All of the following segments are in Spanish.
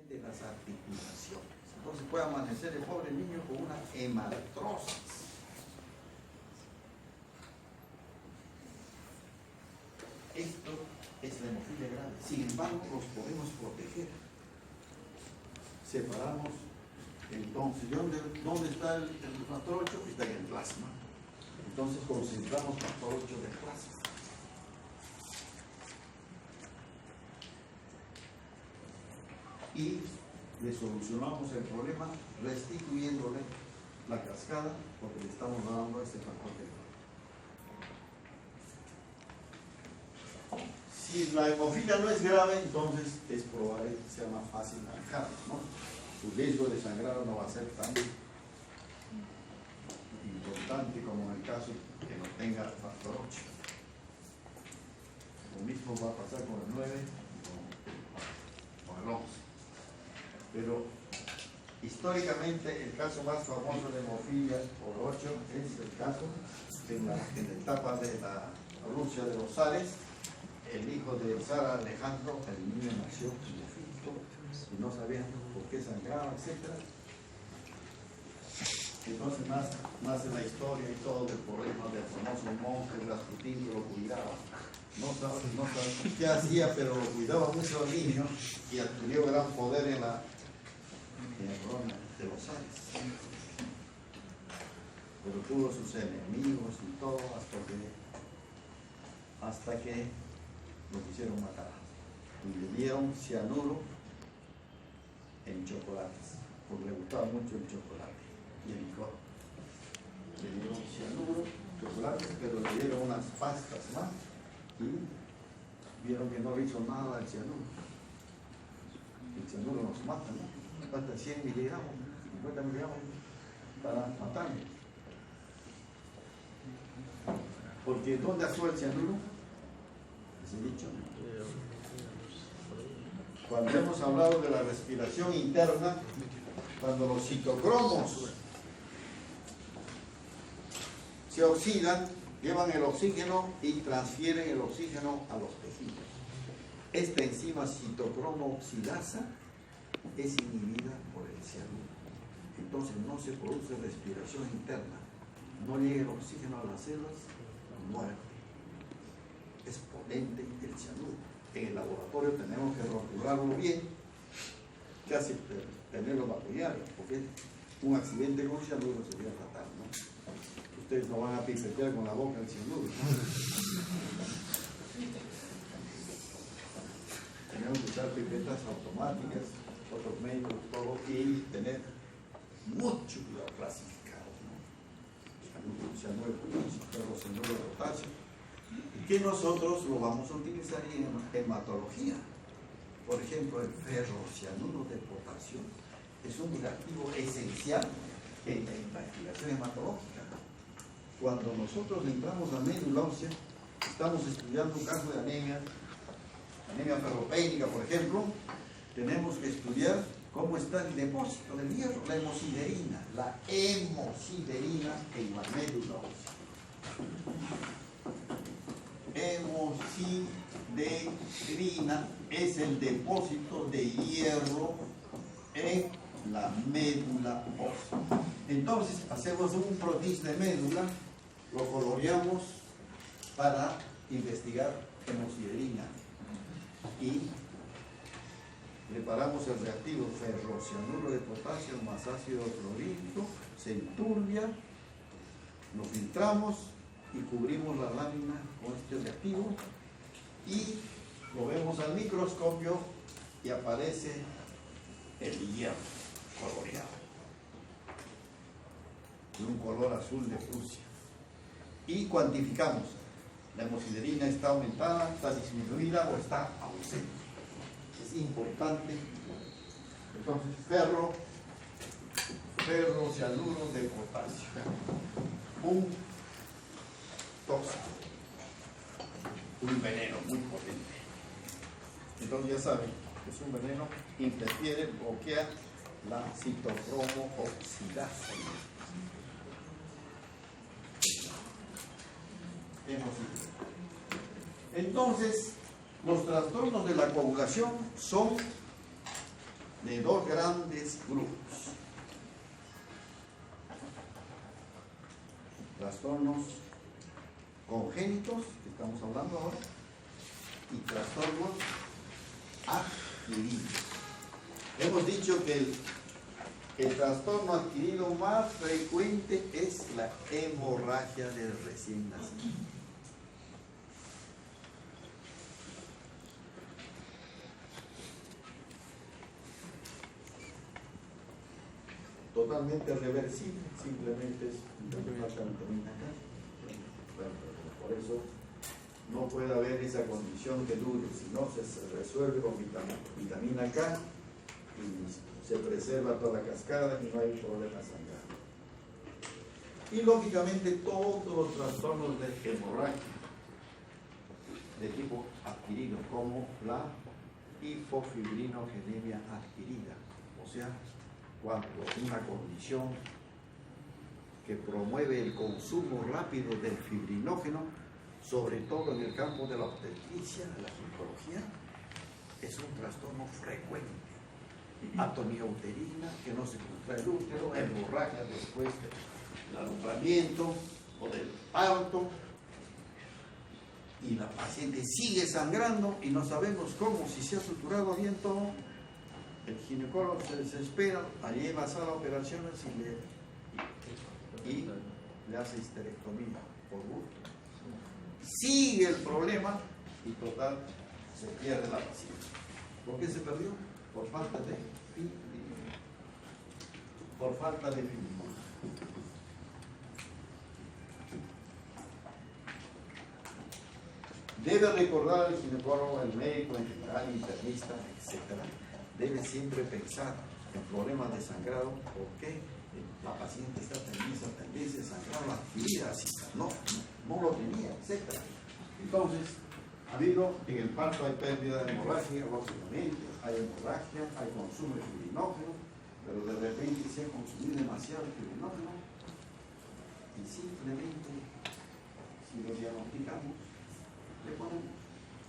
de las articulaciones. Entonces puede amanecer el pobre niño con una hemartrosis. Esto es la hemofilia grave. Sin embargo, los podemos proteger. Separamos. Entonces, ¿dónde está el factor 8? Está en el plasma. Entonces concentramos factor 8 del plasma. Y le solucionamos el problema restituyéndole la cascada porque le estamos dando este factor de. Si la hemofilia no es grave, entonces es probable que sea más fácil manejarlo, ¿no? Su riesgo de sangrar no va a ser tan importante como en el caso que no tenga factor 8. Lo mismo va a pasar con el 9 y con el 11. Pero históricamente el caso más famoso de hemofilia por 8 es el caso en la etapa de la Rusia de los zares. El hijo de Zar Alejandro, el niño nació hemofílico y no sabían por qué sangraba, etc. Entonces nace la historia y todo del problema del famoso monje Rasputín que lo cuidaba. No sabía qué hacía, pero lo cuidaba mucho al niño y adquirió gran poder en la corona de los zares. Pero tuvo sus enemigos y todo hasta que lo quisieron matar y le dieron cianuro en chocolates porque le gustaba mucho el chocolate y el licor. Le dieron cianuro, chocolates, pero le dieron unas pastas más y vieron que no le hizo nada al cianuro. El cianuro nos mata, ¿no? Hasta 100 miligramos, 50 miligramos para matarlo. Porque ¿dónde actúa el cianuro? Dicho. Cuando hemos hablado de la respiración interna, cuando los citocromos se oxidan, llevan el oxígeno y transfieren el oxígeno a los tejidos. Esta enzima citocromo oxidasa es inhibida por el cianuro. Entonces no se produce respiración interna, no llega el oxígeno a las células, muere. Es potente el cianuro. En el laboratorio tenemos que rotularlo bien, casi tenerlo bajo llave, porque un accidente con cianuro sería fatal, ¿no? Ustedes no van a pipetear con la boca el cianuro, ¿no? Tenemos que usar pipetas automáticas, otros médicos, todo, y tener mucho cuidado clasificado, ¿no? Cianuro de potasio. Que nosotros lo vamos a utilizar en hematología. Por ejemplo, el ferrocianuro de potasio es un reactivo esencial en la investigación hematológica. Cuando nosotros entramos a médula ósea, estamos estudiando un caso de anemia ferropénica, por ejemplo, tenemos que estudiar cómo está el depósito del hierro, la hemosiderina en la médula ósea. Hemosiderina es el depósito de hierro en la médula ósea. Entonces hacemos un protis de médula, lo coloreamos para investigar hemosiderina y preparamos el reactivo ferrocianuro de potasio más ácido clorhídrico, se enturbia, lo filtramos y cubrimos la lámina con este reactivo y lo vemos al microscopio y aparece el hierro coloreado de un color azul de Prusia y cuantificamos la hemosiderina está aumentada, está disminuida o está ausente. Es importante. Entonces ferrocianuro de potasio, un tóxico, un veneno muy potente. Entonces ya saben, es un veneno que interfiere, bloquea la citocromo oxidasa. Entonces, los trastornos de la coagulación son de dos grandes grupos. Trastornos congénitos, que estamos hablando ahora, y trastornos adquiridos. Hemos dicho que el trastorno adquirido más frecuente es la hemorragia del recién nacido. Totalmente reversible, simplemente es una falta de vitamina K. Bueno, por eso no puede haber esa condición que dure, si no se resuelve con vitamina K y se preserva toda la cascada y no hay problema sanguíneo. Y lógicamente todos los trastornos de hemorragia de tipo adquirido, como la hipofibrinogenemia adquirida, o sea, cuando una condición que promueve el consumo rápido del fibrinógeno, sobre todo en el campo de la obstetricia, de la ginecología, es un trastorno frecuente. Atonía uterina, que no se contrae el útero, hemorragia después del alumbramiento o del parto, y la paciente sigue sangrando y no sabemos cómo, si se ha suturado bien todo. El ginecólogo se desespera, la lleva a la sala de operaciones y le hace histerectomía por gusto. Sigue el problema y total se pierde la paciente. ¿Por qué se perdió? Por falta de fibrinógeno. Debe recordar el ginecólogo, el médico en general, internista, etc. Debe siempre pensar en problemas de sangrado, porque la paciente está tendencia a sangrar adquirida, no lo tenía, etc. Entonces, ha habido, en el parto hay pérdida de hemorragia, lógicamente, hay hemorragia, hay consumo de fibrinógeno, pero de repente se ha consumido demasiado fibrinógeno y simplemente, si lo diagnosticamos, le ponemos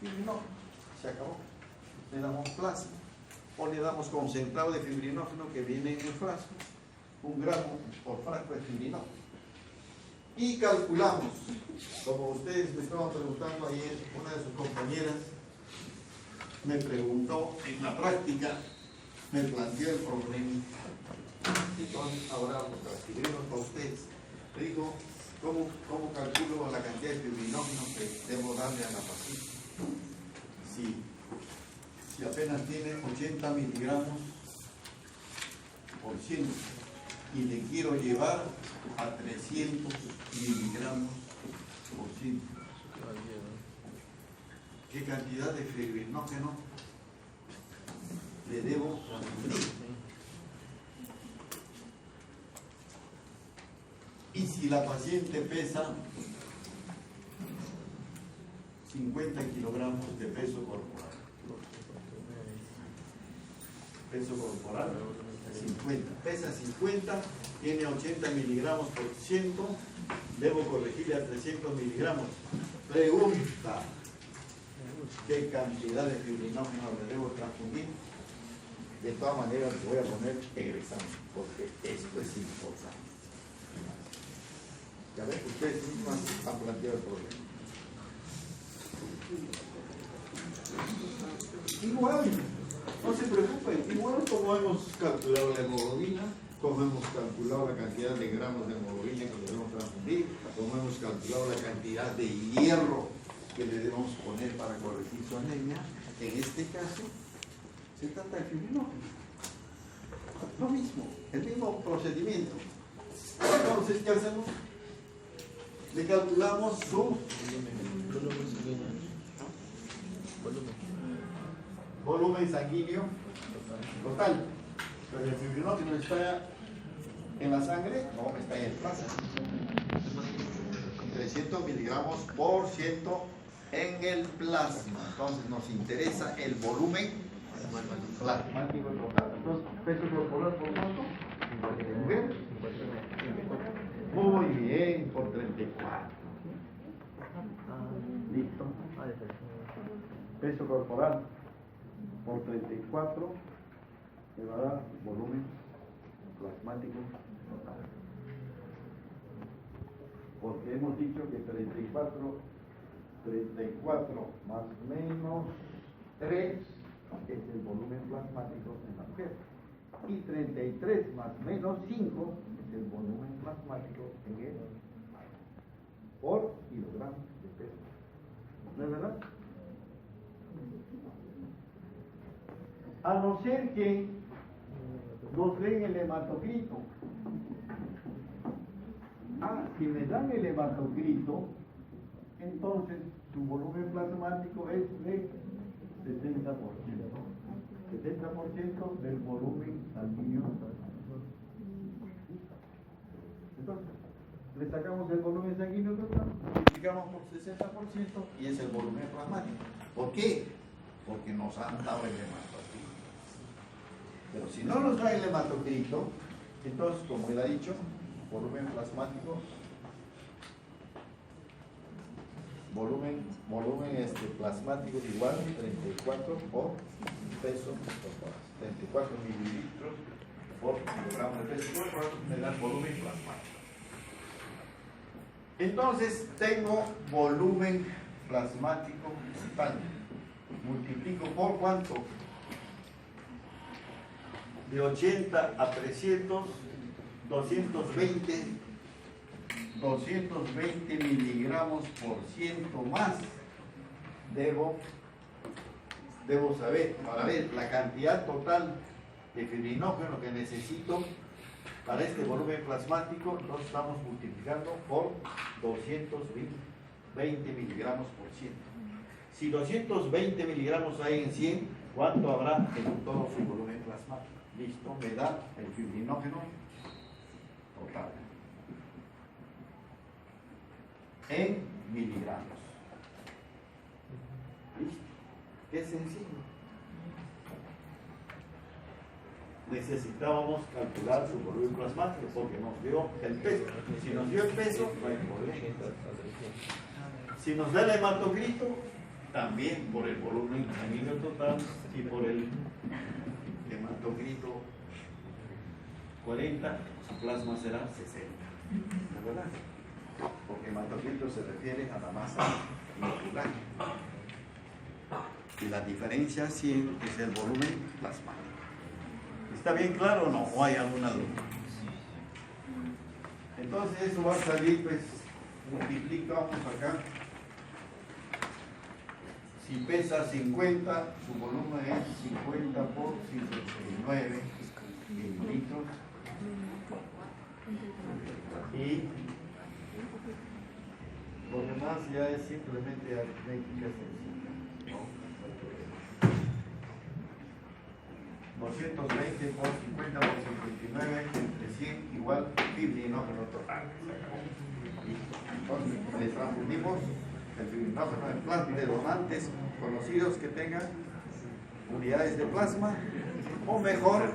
fibrinógeno, se acabó, le damos plasma o le damos concentrado de fibrinógeno que viene en el frasco, 1 gramo por frasco de fibrinógeno, y calculamos, como ustedes me estaban preguntando ayer, una de sus compañeras me preguntó en la práctica, me planteó el problema, entonces ahora lo transcribimos para ustedes. Le digo, ¿cómo calculo la cantidad de fibrinógeno que debo darle a la paciente? Si apenas tiene 80 miligramos por ciento y le quiero llevar a 300 miligramos por ciento, ¿qué cantidad de fibrinógeno le debo transferir? Y si la paciente pesa 50 kilogramos de peso corporal, 50, pesa 50, tiene 80 miligramos por ciento, debo corregirle a 300 miligramos. Pregunta, ¿qué cantidad de fibrinógeno le debo transfundir? De todas maneras, voy a poner en el examen, porque esto es importante. Ya ven, ustedes mismos han planteado el problema. Igual, no se preocupen, igual como hemos calculado la hemoglobina, como hemos calculado la cantidad de gramos de hemoglobina que le debemos transfundir, como hemos calculado la cantidad de hierro que le debemos poner para corregir su anemia, en este caso se trata de fibrinógeno. Lo mismo, el mismo procedimiento. Entonces, ¿qué hacemos? Le calculamos su volumen sanguíneo total. Pero el fibrinógeno está en la sangre, no, está en el plasma. 300 miligramos por ciento en el plasma. Entonces nos interesa el volumen plasmático total. Entonces, peso corporal por cuánto? ¿Mujer? Muy bien, por 34. Listo. Peso corporal por 34 me va a dar volumen plasmático total. Porque hemos dicho que 34 más menos 3 es el volumen plasmático en la mujer. Y 33 más menos 5 es el volumen plasmático en él por kilogramo de peso. ¿No es verdad? A no ser que nos den el hematocrito. Si me dan el hematocrito, entonces su volumen plasmático es de 70%. 70% del volumen sanguíneo. Entonces, le sacamos el volumen sanguíneo total, multiplicamos por 60% y es el volumen plasmático. ¿Por qué? Porque nos han dado el hematocrito. Pero si no nos da el hematocrito, entonces, como él ha dicho, volumen plasmático, volumen plasmático igual 34 por peso corporal, 34 mililitros por kilogramo de peso corporal, me da volumen plasmático. Entonces tengo volumen plasmático total. Multiplico por ¿cuánto? De 80 a 300, 220 miligramos por ciento más. Debo saber, para ver la cantidad total de fibrinógeno que necesito para este volumen plasmático. Entonces estamos multiplicando por 220 miligramos por ciento. Si 220 miligramos hay en 100, ¿cuánto habrá en todo su volumen plasmático? Listo, me da el fibrinógeno total en miligramos. ¿Listo? Qué sencillo. Necesitábamos calcular su volumen plasmático porque nos dio el peso. Si nos dio el peso, no hay problema. Si nos da el hematocrito, también por el volumen sanguíneo total y por el hematocrito 40, su plasma será 60. ¿De verdad? Porque hematocrito se refiere a la masa molecular. Y la diferencia 100 es el volumen plasmático. ¿Está bien claro o no? ¿O hay alguna duda? Entonces eso va a salir, pues, multiplicamos acá. Si pesa 50, su volumen es 50 por 59 mililitros. Y lo demás ya es simplemente aritmética sencilla. 220 por 50 por 59 entre 100 igual fibrinógeno total. Entonces le transfundimos el fibrinógeno en plasma de donantes conocidos que tengan unidades de plasma, o mejor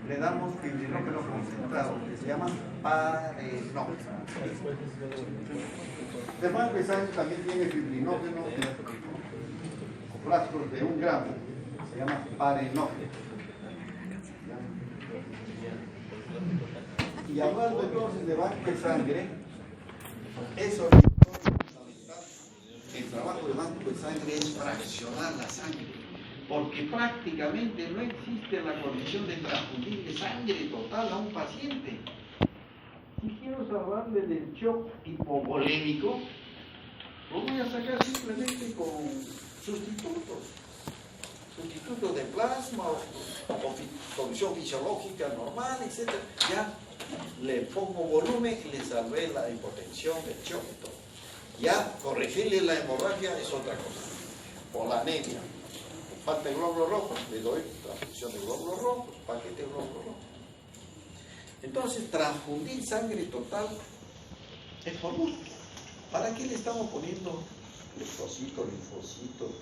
le damos fibrinógeno concentrado que se llama parenógeno. De banco de sangre también tiene fibrinógeno en frascos de 1 gramo, se llama parenógeno. Y hablando entonces de banco de sangre, eso es fundamental. El trabajo de banco de sangre es fraccionar la sangre, porque prácticamente no existe la condición de transfundir sangre total a un paciente. Si quiero salvarle del shock hipovolémico, lo voy a sacar simplemente con sustitutos de plasma o condición fisiológica normal, etc. Ya le pongo volumen y le salvé la hipotensión, el shock y todo. Ya corregirle la hemorragia es otra cosa. O la anemia. Falta el glóbulo rojo, le doy transfusión de glóbulos rojos, paquete de glóbulos rojos. Entonces, transfundir sangre total es por gusto. ¿Para qué le estamos poniendo linfocitos,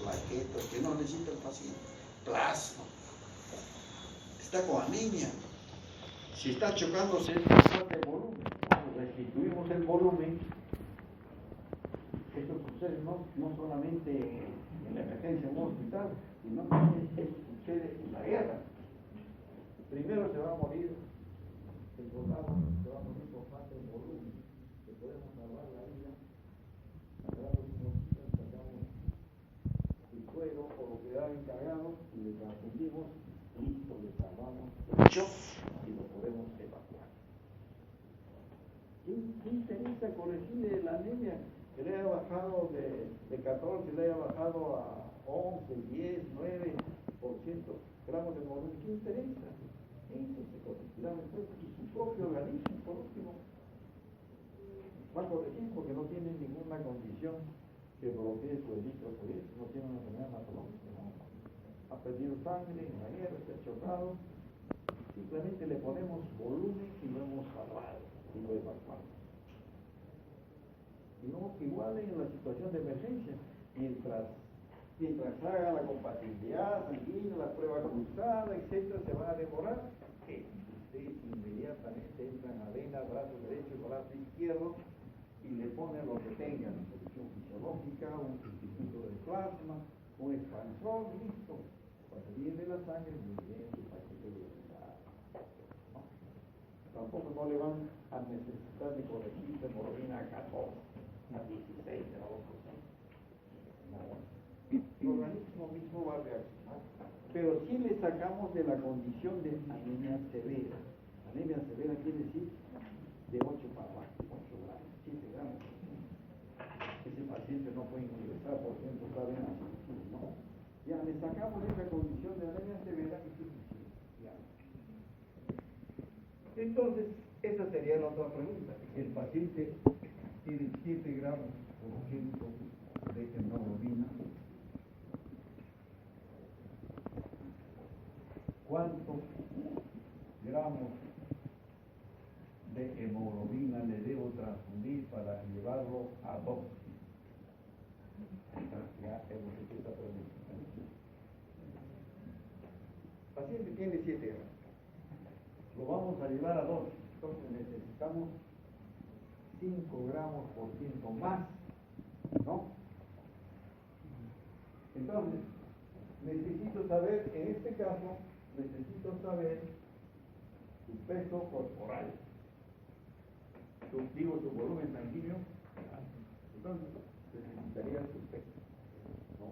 plaquetas que no necesita el paciente? Plasma. Está con anemia. Si está chocándose, falta el volumen. Cuando restituimos el volumen, esto sucede no solamente en la emergencia en un hospital, sino que esto sucede en la guerra. Primero se va a morir el soldado, se va a morir por falta de volumen, que podemos salvar la vida, agarramos un poquito, sacamos el cuero o lo que da encargado y le transfundimos, listo, le salvamos mucho y lo podemos evacuar. ¿Qué interesa corregir la anemia? Que le haya bajado de 14, le haya bajado a 11, 10, 9% gramos de volumen. ¿Qué interesa? Eso se corregirá después y su propio organismo, por último, va a corregir porque no tiene ninguna condición que bloquee su eritropoiesis, no tiene una enfermedad patológica, ¿no? Ha perdido sangre en la guerra, se ha chocado, simplemente le ponemos volumen y lo hemos salvado y lo evacuamos. Y no, igual en la situación de emergencia, mientras haga la compatibilidad sanguínea, la prueba cruzada, etcétera, se va a demorar, que ustedes inmediatamente entran a vena, brazo derecho, brazo izquierdo, y le ponen lo que tengan, una solución fisiológica, un sustituto de plasma, un expansor, listo. Cuando viene la sangre, muy bien, su paquete de unidad. ¿No? Tampoco no le van a necesitar de corregir hemoglobina a 14, a 16, a 2%. No. El organismo mismo va a reaccionar. Pero si le sacamos de la condición de anemia severa. Anemia severa quiere decir de 8 para abajo, 8 gramos, 7 gramos. Ese paciente no puede ingresar, por ejemplo, está bien así, ¿no? Ya le sacamos esa condición de anemia severa y suficiente. Ya. Entonces, esa sería la otra pregunta. El paciente tiene 7 gramos por ciento de hemoglobina. ¿Cuántos gramos de hemoglobina le debo transfundir para llevarlo a 2? Ya hemos hecho esta pregunta. El paciente tiene 7 gramos. Lo vamos a llevar a 2. Entonces necesitamos 5 gramos por ciento más, ¿no? Entonces, necesito saber, en este caso, necesito saber su peso corporal, su volumen sanguíneo. Entonces, necesitaría su peso, ¿no?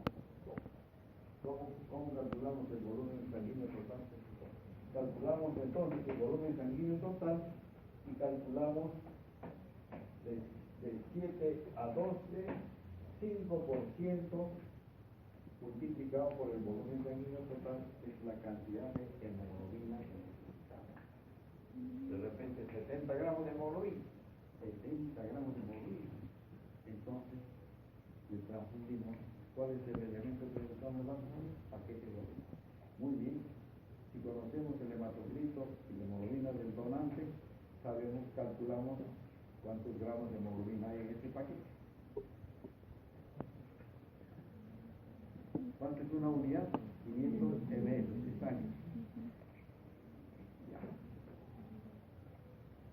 ¿Cómo calculamos el volumen sanguíneo total? Calculamos entonces el volumen sanguíneo total y calculamos de 7 a 12, 5% multiplicado por el volumen sanguíneo total es la cantidad de hemoglobina que necesitamos. De repente 70 gramos de hemoglobina, 70 gramos de hemoglobina. Entonces, le transfundimos. ¿Cuál es el elemento que le estamos dando? Paquete de hemoglobina. Muy bien. Si conocemos el hematocrito y la hemoglobina del donante, calculamos cuántos gramos de hemoglobina hay en este paquete. ¿Cuánto es una unidad? 500 ml de sangre. Ya.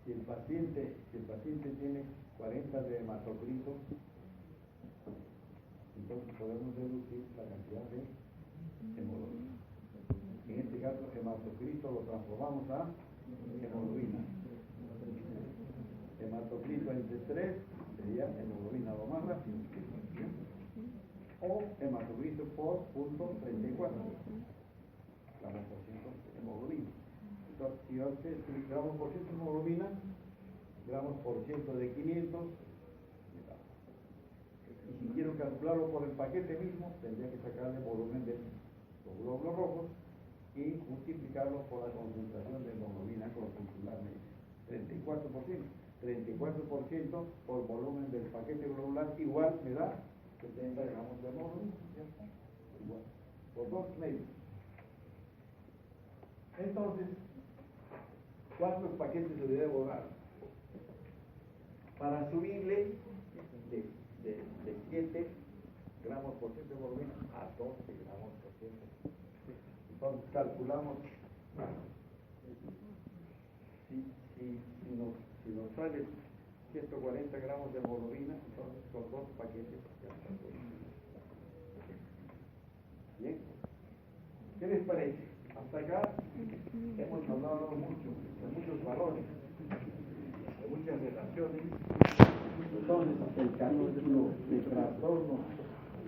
Si el paciente tiene 40 de hematocrito, entonces podemos deducir la cantidad de hemoglobina. En este caso, hematocrito lo transformamos a hemoglobina. Hematocrito entre 3 sería hemoglobina lo más rápido. O hematocrito por punto 34 gramos por ciento de hemoglobina. Entonces, si hace gramos por ciento de hemoglobina, gramos por ciento de 500. Y si quiero calcularlo por el paquete mismo, tendría que sacarle el volumen de los glóbulos rojos y multiplicarlo por la concentración de hemoglobina corpuscularmente. 34%. 34% por volumen del paquete globular igual me da 70 gramos de hemoglobina. Igual. Por 2 medios. Entonces, ¿cuántos paquetes se le debo dar? Para subirle de 7 gramos por ciento de hemoglobina a 12 gramos por ciento. Entonces calculamos, si nos sale 140 gramos de hemoglobina, entonces con 2 paquetes ya está todo. Bien, ¿qué les parece? Hasta acá hemos hablado mucho de muchos valores, de muchas relaciones. Entonces, el capítulo de trastornos